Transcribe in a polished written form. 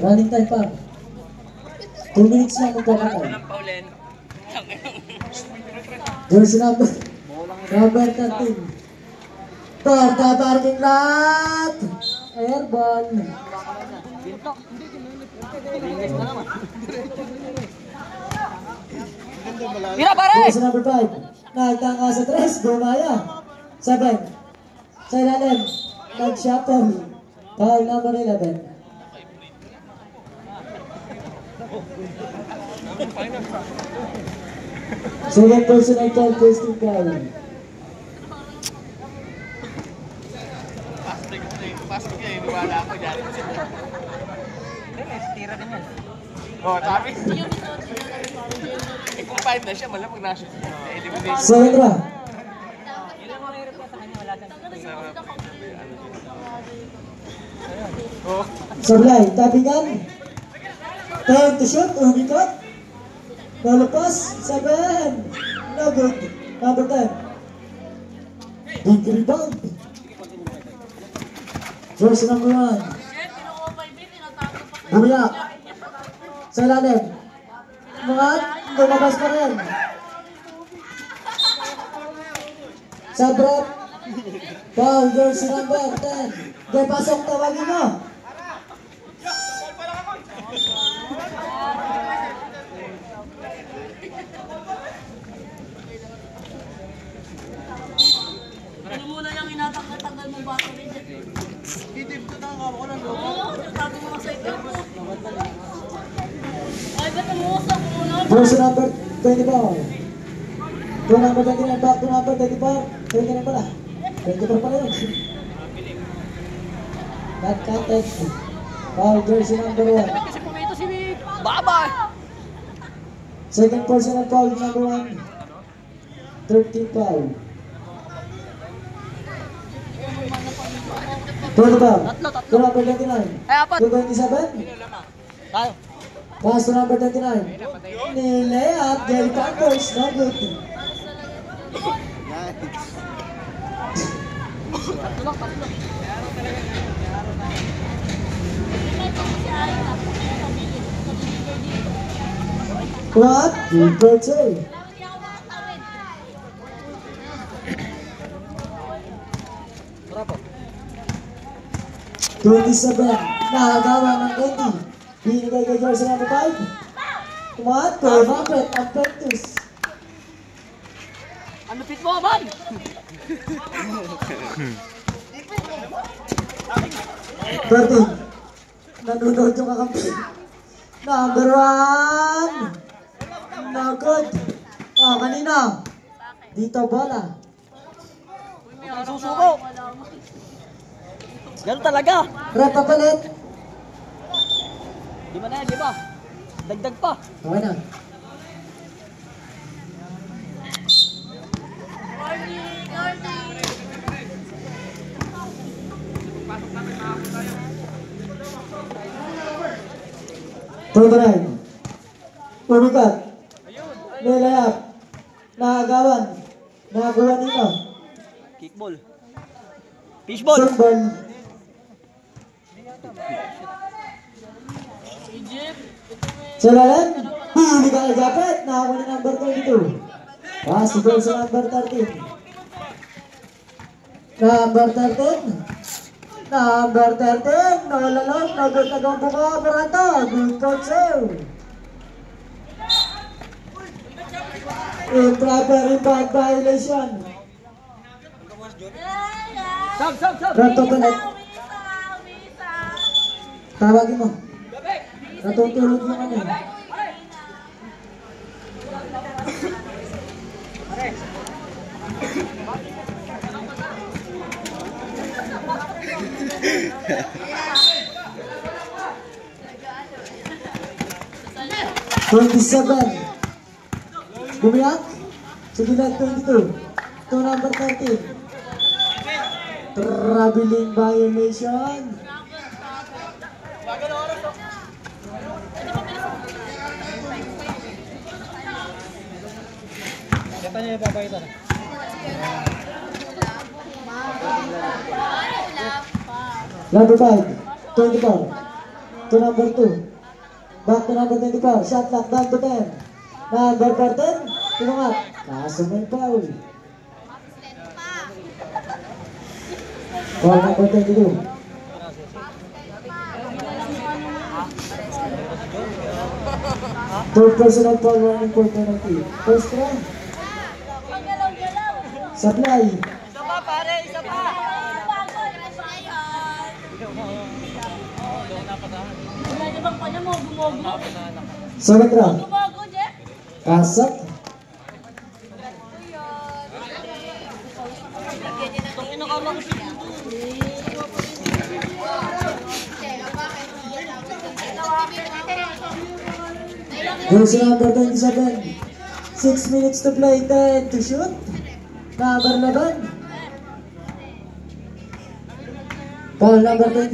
Running time pa. 2 minutes lang magpapatay. Jersey number 13. Torta parking lot. Airborne. Jersey number 5. Nagtangka sa 3. Bumaya. 7. Sa ilalim. Nag-shuffle. Foul number 11. Second personal foul, first team foul. Pasok niya, iniwala ako dyan. Tira din yan. Oo, sabi. Kung 5 na siya, malamang nasa. Second round. Sablay, tabingan. Time to shoot, umikot. Nalapas, 7. No good. Number 10. Big rebound. Jersey number 1. Bumiyak. Sa ilalim. Mga lumabas pa rin. Sa drop. Foul, jersey number 10. Dahil pasok, tawagin mo. Ano muna yung inatakal mo ba ito rin dyan? Hindi, tatangka ako ng logo. Oo, tatangka mo sa ikaw mo. Ay, ba't umuusap mo na? Jersey number 24. To number 29, back to number 24. 29 pala. 24 pala yun. Not counted. Foul, jersey number 1. Kasi pumito si Baba! Second personal foul, number 1. 13 foul. To number 29. Ay, apat. To 27. Tayo. Pass to number 29. Nilayap, Jerry Campos, no good. What? Good birthday. Bravo. 27. Nakagawa ng 20. Binigay kay jersey number 5. What? Perfect. Ang practice. Ano fit mo, man? 13. Nanonood yung kakampi. Number 1. No good. Oh, kanina. Dito bola. Susuko. Ganun talaga. Rep papalit. Di ba na yan, di ba? Dagdag pa. Okay na. Pagbaray. Umikat. Nilayap. Nakagawan. Nakakuha nito. Kickball. Fishball. Football. Sa lalan. Hindi ka nagapit. Nakakuha ni number 22. Pass to goal sa number 13. Number 13. Number 13. Nalalong. Nagutagong buka. Barato. Good coach save. Improper rebound violation. Sab. Rato palit. Tawagin mo. Natutulog yung ano eh. Bumiyak. Sige na 22. To number 13. Traveling violation. Ito niya ipapakita na. Number 5, 24. To number 2. Back to number 24. Shot clock down to 10. Number 14. Tulungat. Kaso may foul. Foul number 22. Third personal foul running for penalty. First try. Supply. Isa pa, pare, isa pa. Wala bang pa niya mo, gumogo. Second round. Gumogo, Jeff. Kasat. Itong inakarang siya. Jersey number 27. 6 minutes to play, 10 to shoot. Number 11. Foul number 20.